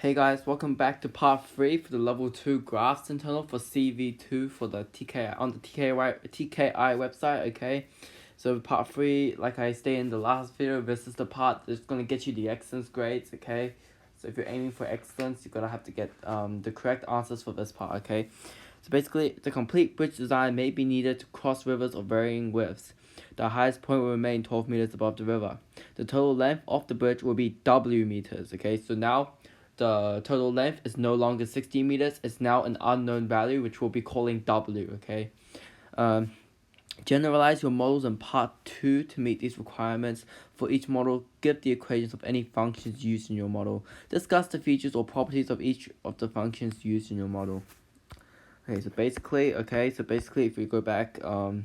Hey guys, welcome back to part 3 for the level 2 graphs internal for CV2 for the TKI on the TKI website, okay? So part 3, like I stated in the last video, this is the part that's going to get you the excellence grades, okay? So if you're aiming for excellence, you're going to have to get the correct answers for this part, okay? So basically, the complete bridge design may be needed to cross rivers of varying widths. The highest point will remain 12 meters above the river. The total length of the bridge will be W meters, okay? So now the total length is no longer 60 meters. It's now an unknown value, which we'll be calling W, okay? Generalize your models in part 2 to meet these requirements. For each model, give the equations of any functions used in your model. Discuss the features or properties of each of the functions used in your model. Okay, so basically, if we go back, to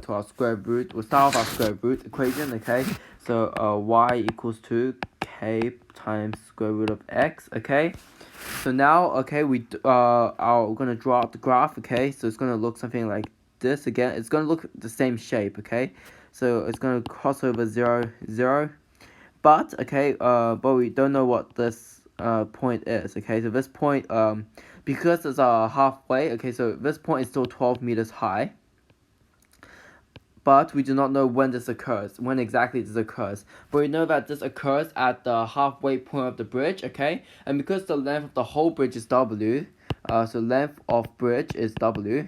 our square root, we'll start with our square root equation, okay? So y equals to k times square root of x, okay? So now, okay, we're gonna draw out the graph, okay? So it's gonna look something like this again. It's gonna look the same shape, okay? So it's gonna cross over 0, 0. But, okay, but we don't know what this point is, okay? So this point, because it's halfway, okay, so this point is still 12 meters high. But we do not know when this occurs, when exactly this occurs. But we know that this occurs at the halfway point of the bridge, okay? And because the length of the whole bridge is W, so length of bridge is W,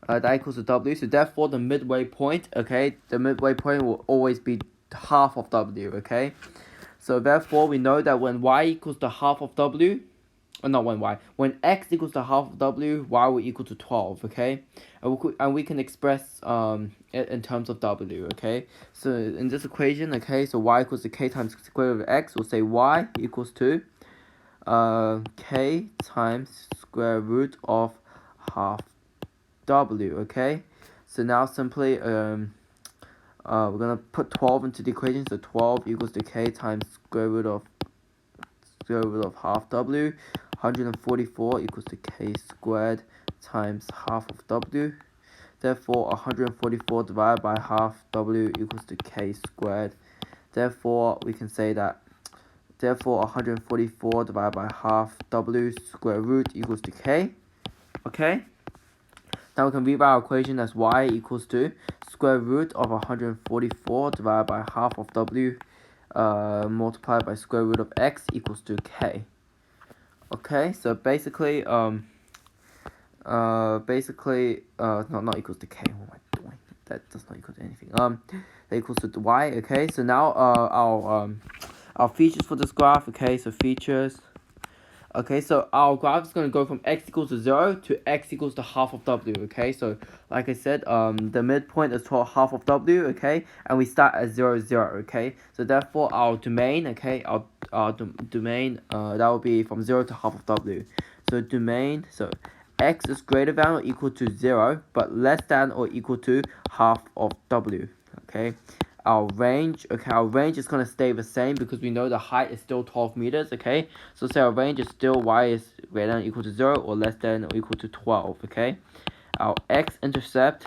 that equals to W. So therefore the midway point, okay, the midway point will always be half of W, okay? So therefore we know that when y equals to half of W, not when x equals to half of W, y will equal to 12, okay? And we can express it in terms of W, okay? So in this equation, okay, so y equals to k times square root of x, we'll say y equals to k times square root of half W, okay? So now simply we're gonna put 12 into the equation, so 12 equals to k times square root of half W. 144 equals to k squared times half of W. Therefore, 144 divided by half W equals to k squared. Therefore, we can say that, 144 divided by half W square root equals to k. Okay? Now we can rewrite our equation as y equals to square root of 144 divided by half of W multiplied by square root of x equals to k. Okay, so basically, not equals to k. What am I doing? That does not equal to anything. That equals to y. Okay, so now our features for this graph. Okay, so features. Okay, so our graph is gonna go from x equals to 0 to x equals to half of W. Okay, so like I said, the midpoint is half of W. Okay, and we start at 0, 0. Okay, so therefore our domain. Okay, our domain that will be from 0 to half of W. So domain, so x is greater than or equal to 0, but less than or equal to half of W. Okay. Our range is going to stay the same because we know the height is still 12 meters, okay? So say our range is still y is greater than or equal to 0 or less than or equal to 12, okay? Our x-intercept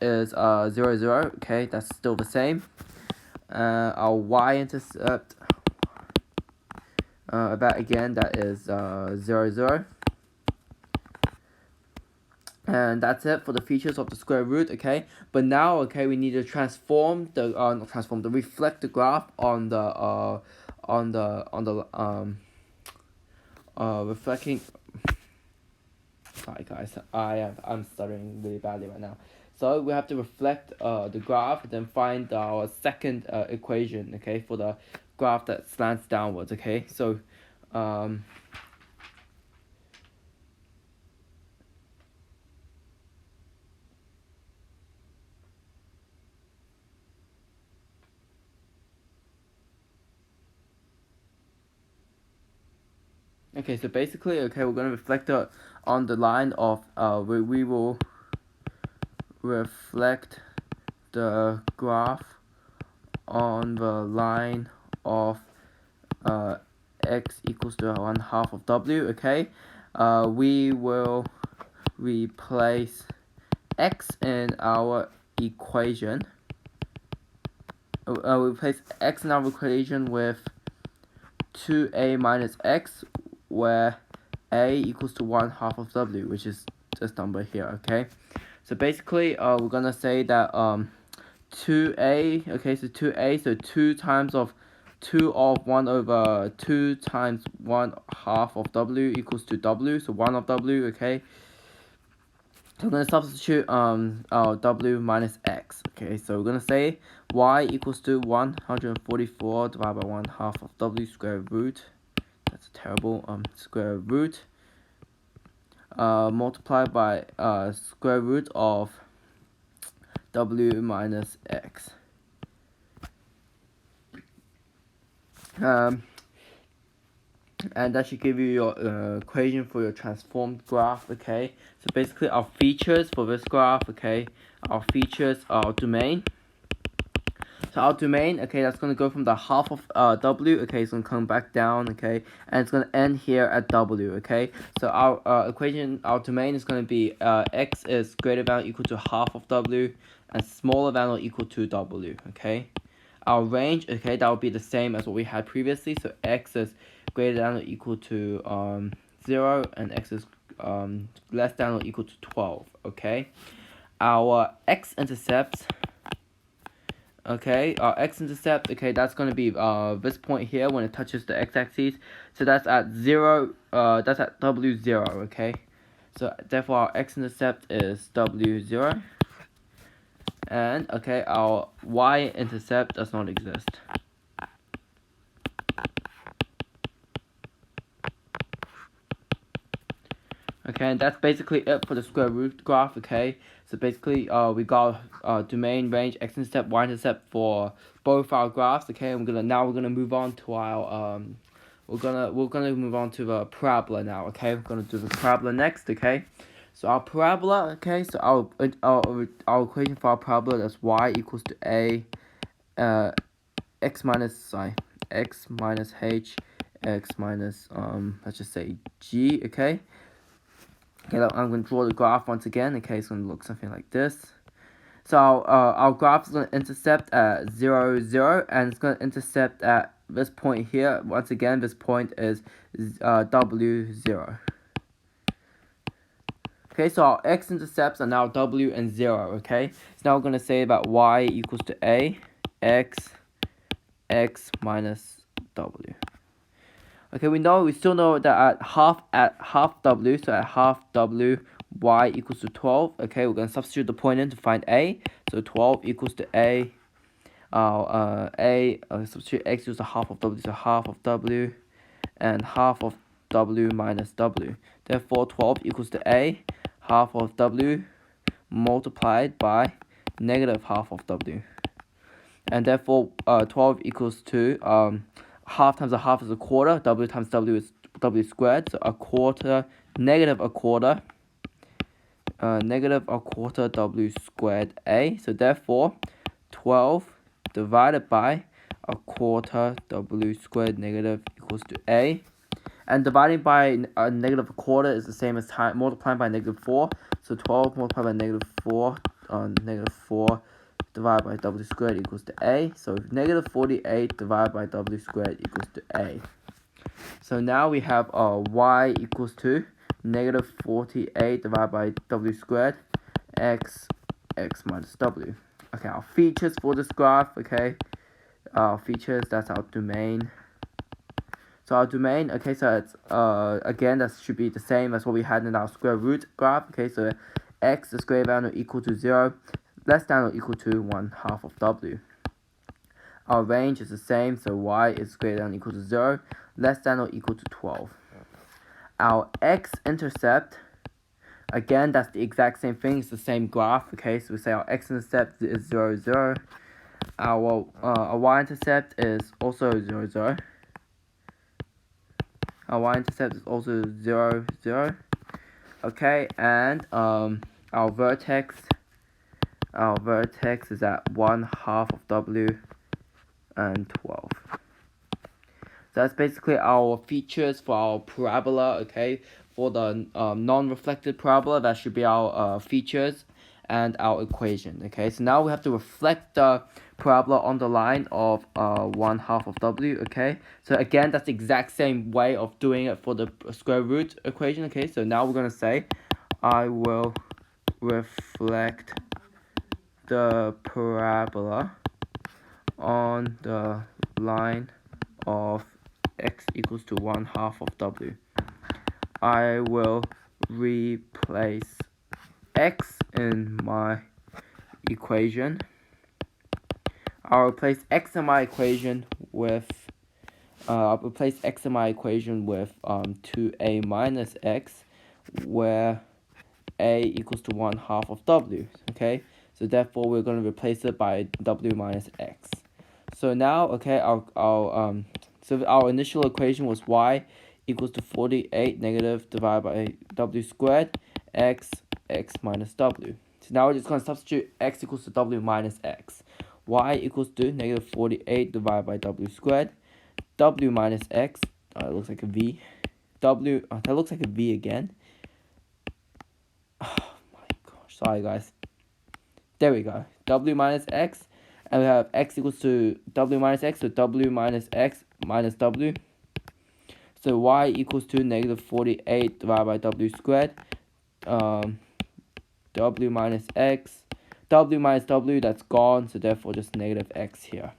is 0, 0, okay? That's still the same. Our y-intercept, that is 0, 0. And that's it for the features of the square root, okay? But now, okay, we need to reflect the graph on the reflecting. Sorry guys, I'm stuttering really badly right now. So we have to reflect the graph, then find our second equation, okay, for the graph that slants downwards, okay? So okay, so basically, okay, we're gonna reflect it on the line of we will reflect the graph on the line of x equals to 1/2 of W. Okay, we will replace x in our equation. we replace x in our equation with 2a minus x, where a equals to 1/2 of w, which is this number here, okay? So basically, we're gonna say that 2a, okay, so 2a, so 2 times of 2 of 1 over 2 times 1/2 of w equals to w, so 1 of w, okay? So we're going to substitute our w minus x, okay? So we're going to say y equals to 144 divided by 1/2 of w square root, that's a terrible, square root, multiplied by square root of w minus x. And that should give you your equation for your transformed graph, okay? So basically our features for this graph, okay, our features are our domain. So our domain, okay, that's going to go from the 1/2 of w, okay, it's going to come back down, okay, and it's going to end here at w, okay? So our equation, our domain is going to be x is greater than or equal to 1/2 of w, and smaller than or equal to w, okay? Our range, okay, that will be the same as what we had previously, so x is greater than or equal to 0, and x is less than or equal to 12, okay? Our x-intercept, okay, our x-intercept, okay, that's going to be this point here when it touches the x-axis, so that's at 0, that's at w0, okay? So therefore our x-intercept is w0, and okay, our y-intercept does not exist. Okay, and that's basically it for the square root graph, okay? So basically, we got domain, range, x-intercept, y-intercept for both our graphs, okay? And we're gonna move on to our we're gonna move on to the parabola now, okay? We're gonna do the parabola next, okay? So our parabola, okay? So our equation for our parabola, that's y equals to a x minus h, x minus let's just say g, okay? Okay, I'm going to draw the graph once again. Okay, it's going to look something like this. So our graph is going to intercept at 0, 0, and it's going to intercept at this point here. Once again, this point is w0. Okay, so our x-intercepts are now w and 0, okay? So now we're going to say that y equals to a, x minus w. Okay, we still know that at half w, so at half w, y equals to 12. Okay, we're going to substitute the point in to find a. So 12 equals to a. Substitute x equals to half of w, so half of w, and half of w minus w. Therefore, 12 equals to a, half of w multiplied by negative half of w. And therefore, 12 equals to half times a half is a quarter, w times w is w squared, so a quarter, negative a quarter w squared a, so therefore 12 divided by a quarter w squared negative equals to a, and dividing by a negative a quarter is the same as multiplying by negative 4, so 12 multiplied by negative 4, negative 4 divided by w squared equals to a. So negative 48 divided by w squared equals to a. So now we have y equals to negative 48 divided by w squared, x minus w. Okay, our features for this graph, okay, our features, that's our domain. So our domain, okay, so it's again, that should be the same as what we had in our square root graph, okay, so x is greater than or equal to 0, less than or equal to 1/2 of w. Our range is the same, so y is greater than or equal to 0, less than or equal to 12. Our x-intercept, again, that's the exact same thing, it's the same graph, okay, so we say our x-intercept is 0, 0. Our y-intercept is also 0, 0. Our y-intercept is also 0, 0. Okay, and our vertex is at 1/2 of w and 12. So that's basically our features for our parabola, okay? For the non-reflected parabola, that should be our features and our equation, okay? So now we have to reflect the parabola on the line of 1/2 of w, okay? So again, that's the exact same way of doing it for the square root equation, okay? So now we're going to say, I will reflect the parabola on the line of x equals to 1/2 of w. I will replace x in my equation. I'll replace x in my equation with 2a minus x, where a equals to 1/2 of w, okay? So therefore, we're going to replace it by w minus x. So now, okay, so our initial equation was y equals to 48 negative divided by w squared x minus w. So now we're just going to substitute x equals to w minus x. Y equals to negative 48 divided by w squared. W minus x, it looks like a v. W, that looks like a v again. Oh my gosh, sorry guys. There we go. W minus x, and we have x equals to w minus x, so w minus x minus w. So y equals to negative 48 divided by w squared. W minus x, w minus w, that's gone, so therefore just negative x here.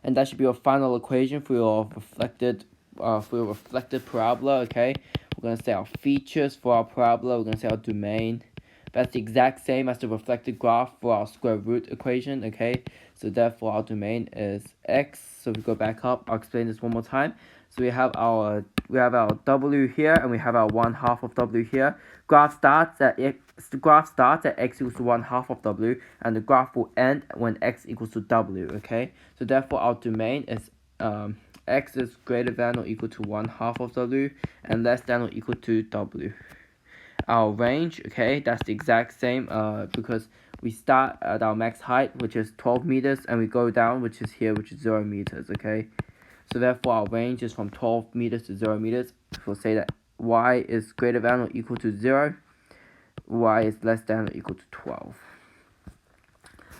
And that should be your final equation for your reflected parabola, okay? We're going to say our features for our parabola, we're going to say our domain. That's the exact same as the reflected graph for our square root equation, okay? So therefore our domain is x. So if we go back up, I'll explain this one more time. So we have our w here, and we have our 1/2 of w here. Graph starts at x equals to 1/2 of w, and the graph will end when x equals to w, okay? So therefore our domain is x is greater than or equal to 1/2 of w, and less than or equal to w. Our range, okay, that's the exact same because we start at our max height, which is 12 meters, and we go down, which is here, which is 0 meters, okay? So therefore our range is from 12 meters to 0 meters. We'll say that y is greater than or equal to 0, y is less than or equal to 12.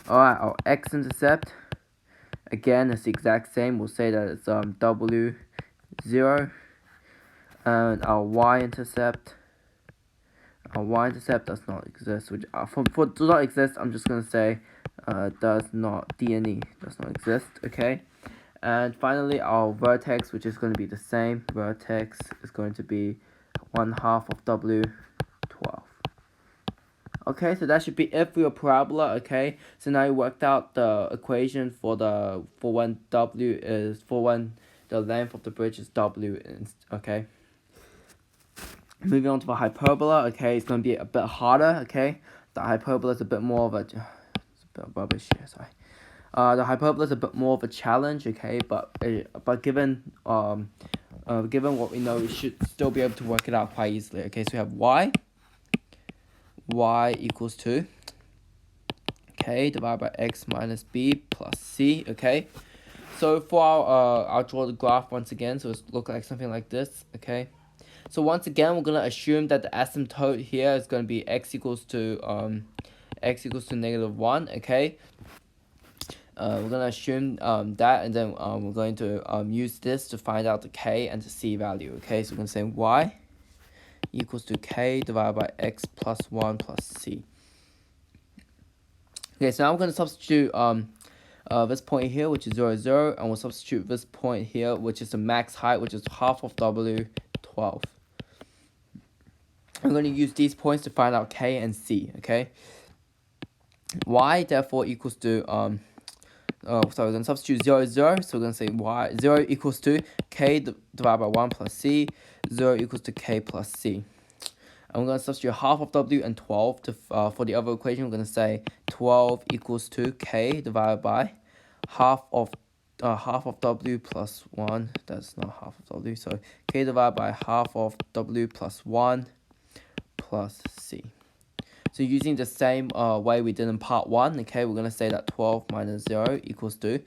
Alright, our x-intercept, again, it's the exact same. We'll say that it's w 0, and our y-intercept does not exist, which for does not exist, I'm just going to say does not exist, okay? And finally our vertex, which is going to be the same. Vertex is going to be 1/2 of w 12. Okay, so that should be it for your parabola, okay? So now you worked out the equation for when the length of the bridge is w, okay? Moving on to the hyperbola, okay, it's going to be a bit harder, okay? The hyperbola is a bit more of it's a bit rubbish here, sorry. The hyperbola is a bit more of a challenge, okay? But given what we know, we should still be able to work it out quite easily, okay? So we have y equals to k divided by x minus b plus c, okay? So for I'll draw the graph once again, so it's look like something like this, okay? So once again, we're gonna assume that the asymptote here is gonna be x equals to -1, okay? We're gonna assume that, and then we're going to use this to find out the k and the c value, okay? So we're gonna say y equals to k divided by x plus 1 plus c. Okay, so now I'm gonna substitute this point here, which is 0, 0, and we'll substitute this point here, which is the max height, which is 1/2 of w 12. I'm going to use these points to find out k and c, okay? Y therefore equals to we're going to substitute 0, 0, so we're going to say y 0 equals to k divided by 1 plus c, 0 equals to k plus c. And we're going to substitute 1/2 of w and 12 to for the other equation. We're going to say 12 equals to k divided by half of w plus 1. That's not half of w, so k divided by half of w plus 1 plus c. So using the same way we did in part 1, okay, we're going to say that 12 minus 0 equals to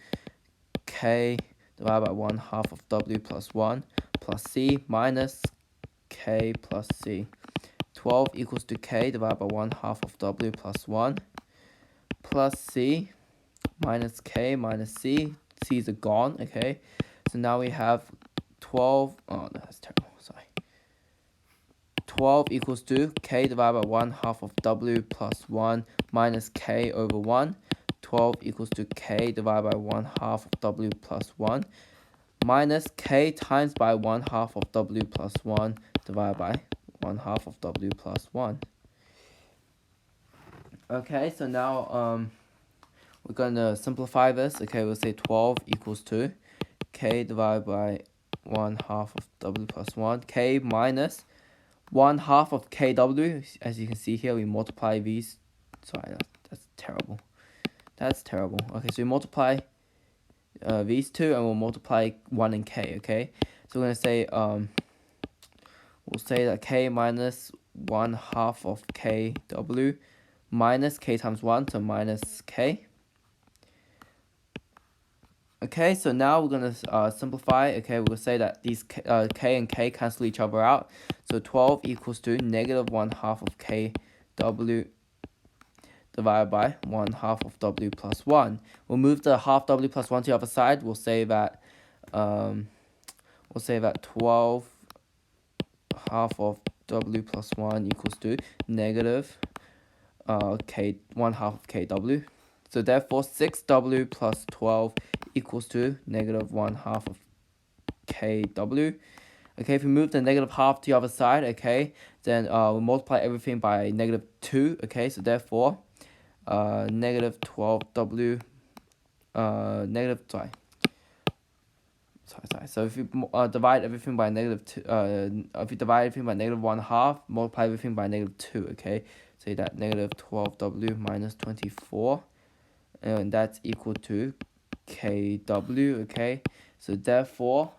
k divided by 1/2 of w plus 1 plus c minus k plus c. 12 equals to k divided by 1/2 of w plus 1 plus c minus k minus c. C's are gone, okay? So now we have 12, oh, that's terrible, sorry. 12 equals to k divided by 1 half of w plus 1 minus k over 1. 12 equals to k divided by 1 half of w plus 1 minus k times by 1 half of w plus 1 divided by 1 half of w plus 1. Okay, so now we're going to simplify this. Okay, we'll say 12 equals to k divided by 1 half of w plus 1, k minus 1 half of kw. As you can see here, we multiply these. Sorry, that's terrible. That's terrible. Okay, so we multiply these two, and we'll multiply 1 and k, okay? So we're going to say, we'll say that k minus 1 half of kw minus k times 1, so minus k. Okay, so now we're going to simplify. Okay, we'll say that these k and k cancel each other out. So 12 equals to negative 1 half of kw divided by 1 half of w plus 1. We'll move the half w plus 1 to the other side. We'll say that 12 half of w plus 1 equals to negative 1 half of kw. So therefore 6w plus 12 equals to negative 1 half of kw. Okay, if we move the negative half to the other side, okay, then we'll multiply everything by negative 2. Okay, so therefore negative 12w so if you divide everything by negative 2, if you divide everything by negative 1 half, multiply everything by negative 2, okay? Say that negative 12w minus 24, and that's equal to kw, okay? So therefore,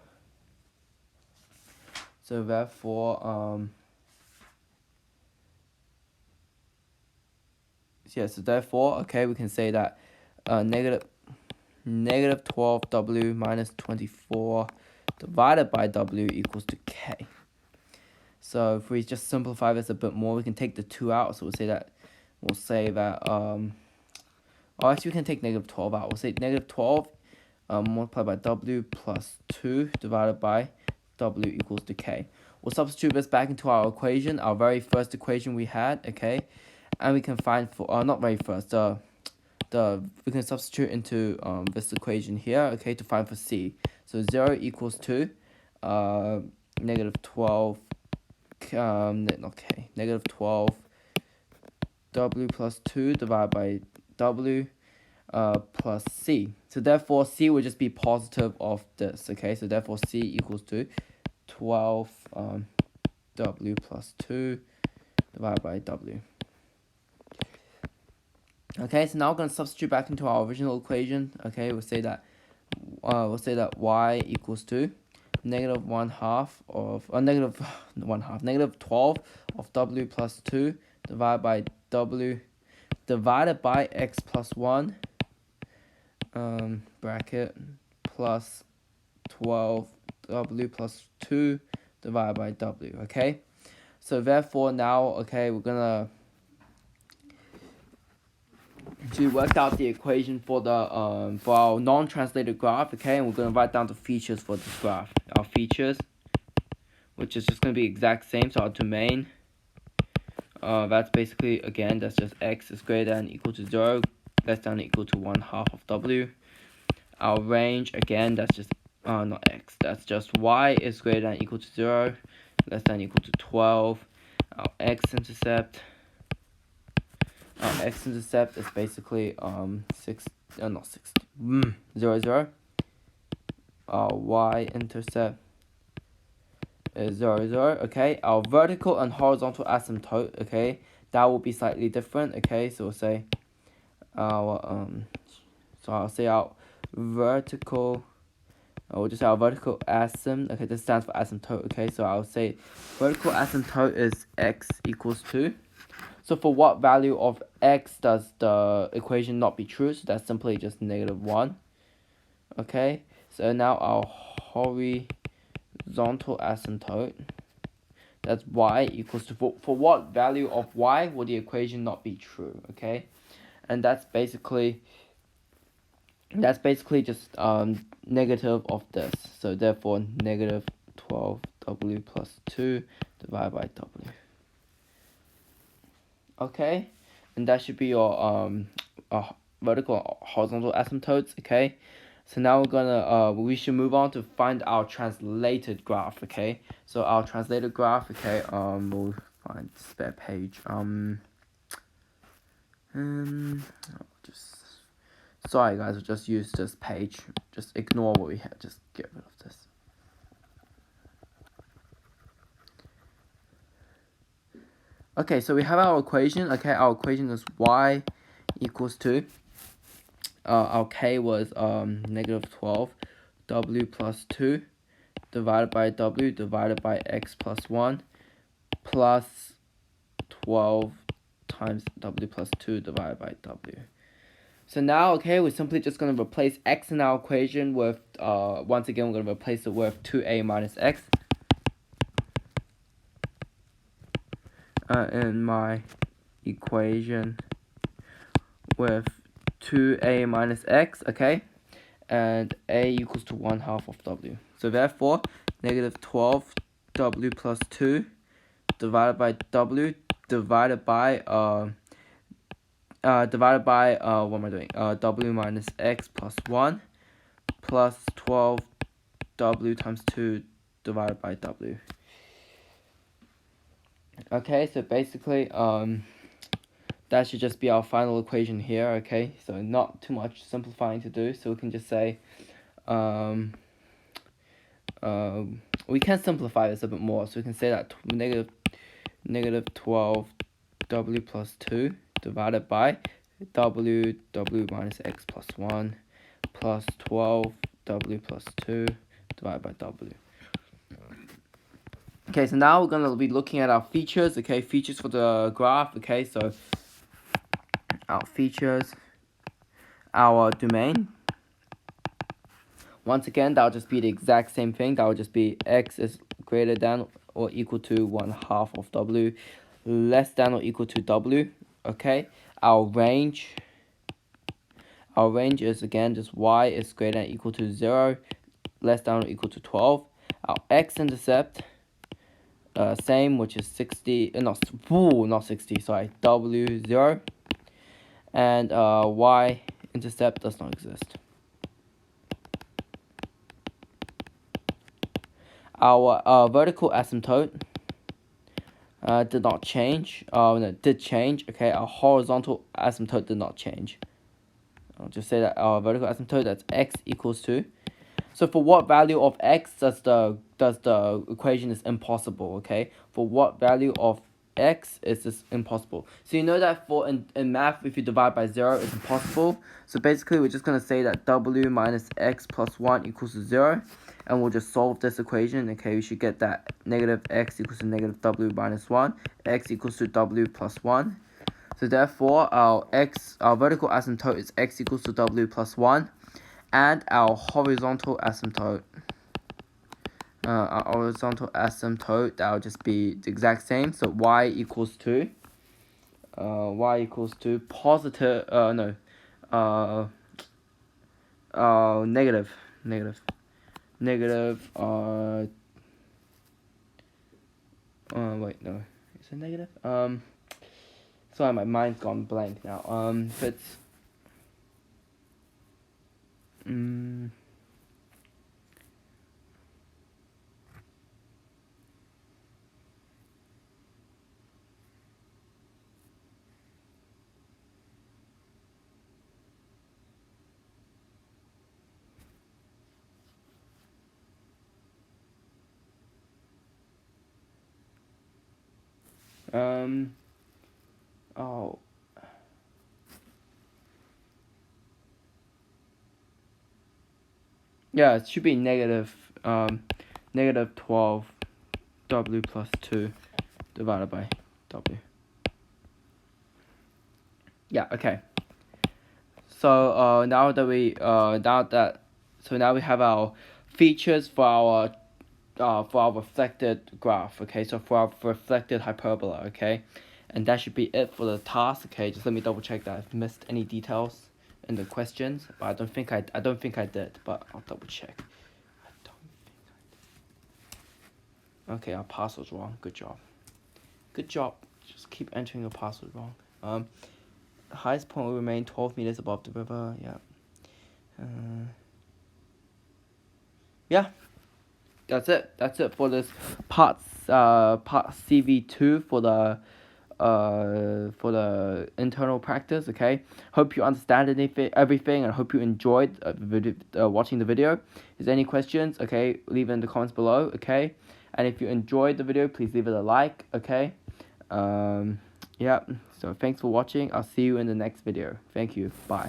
okay, we can say that negative 12w minus 24 divided by w equals to k. So if we just simplify this a bit more, we can take the 2 out. So we'll say that actually we can take negative 12 out. We'll say negative 12 multiplied by w plus 2 divided by w equals to k. We'll substitute this back into our equation, our very first equation we had, okay? And we can find for not very first, we can substitute into this equation here, okay, to find for c. So 0 equals to negative 12 negative 12 w plus 2 divided by w plus c. So therefore c will just be positive of this, okay? So therefore c equals to 12 w plus 2 divided by w. Okay, so now we're going to substitute back into our original equation. Okay, we'll say that y equals to negative 1 half of negative 12 of w plus 2 divided by w divided by x plus 1 bracket plus 12 w plus 2 divided by w. Okay, so therefore now, okay, we're gonna to work out the equation for the for our non-translated graph, okay, and we're going to write down the features for this graph. Our features, which is just going to be exact same, so our domain, that's basically, again, that's just x is greater than or equal to 0, less than or equal to 1 half of w. Our range, again, that's just not x, that's just y is greater than or equal to 0, less than or equal to 12. Our x-intercept is basically 0, 0. Our y-intercept is 0, 0. Okay, our vertical and horizontal asymptote, okay, that will be slightly different. Okay, so we'll say our I'll say our vertical. We'll just say our vertical asymptote. Okay, this stands for asymptote. Okay, so I'll say vertical asymptote is x equals to. So for what value of x does the equation not be true? So that's simply just negative 1. Okay, so now our horizontal asymptote, that's y equals to, for what value of y will the equation not be true? Okay, and that's basically that's basically just negative of this. So therefore negative 12w plus 2 divided by w. Okay, and that should be your vertical horizontal asymptotes. Okay, so now we're gonna we should move on to find our translated graph. Okay, so our translated graph. Okay, we'll find spare page. Just sorry guys, we'll just use this page. Just ignore what we had. Just get rid of this. Okay, so we have our equation. Okay, our equation is y equals to our k was negative 12 w plus 2 divided by w divided by x plus 1 plus 12 times w plus 2 divided by w. So now, okay, we're simply just going to replace x in our equation with, once again, we're going to replace it with 2a minus x. In my equation with 2a minus x, okay, and a equals to 1/2 of w. So therefore, negative 12w plus 2 divided by w divided by what am I doing? W minus x plus 1 plus 12w times 2 divided by w. Okay, so basically that should just be our final equation here. Okay, so not too much simplifying to do, so we can just say we can simplify this a bit more, so we can say that negative 12w plus 2 divided by w minus x plus 1 plus 12w plus 2 divided by w. Okay, so now we're going to be looking at our features. Okay, features for the graph. Okay, so our features, our domain. Once again, that'll just be the exact same thing. That will just be x is greater than or equal to 1/2 of w, less than or equal to w. Okay, our range is again just y is greater than or equal to 0, less than or equal to 12. Our x-intercept, same, which is 60, not 60, sorry, w 0, and y-intercept does not exist. Our vertical asymptote did not change. No, did change. Okay, our horizontal asymptote did not change. I'll just say that our vertical asymptote, that's x equals to. So for what value of x does the equation is impossible? Okay, for what value of x is this impossible? So you know that for in math, if you divide by 0, it's impossible. So basically, we're just gonna say that w minus x plus 1 equals to 0. And we'll just solve this equation. Okay, we should get that negative x equals to negative w minus 1, x equals to w plus 1. So therefore, our vertical asymptote is x equals to w plus 1, and our horizontal asymptote, that'll just be the exact same. So y equals to positive, negative, wait, no, is it negative? Sorry, my mind's gone blank now. If it's, oh. Yeah, it should be negative 12 w plus 2 divided by w. Yeah, okay. So now we have our features for our reflected graph. Okay, so for our reflected hyperbola. Okay, and that should be it for the task. Okay, just let me double check that I've missed any details in the questions, but I don't think I did, but I'll double check. I don't think I did. Okay, our password's wrong. Good job. Good job. Just keep entering your password wrong. The highest point will remain 12 meters above the river. Yeah. Yeah. That's it. That's it for this part CV2 for the internal practice. Okay, hope you understand everything, and hope you enjoyed watching the video. Is there any questions? Okay, leave it in the comments below. Okay, and if you enjoyed the video, please leave it a like. Okay, yeah, so thanks for watching. I'll see you in the next video. Thank you. Bye.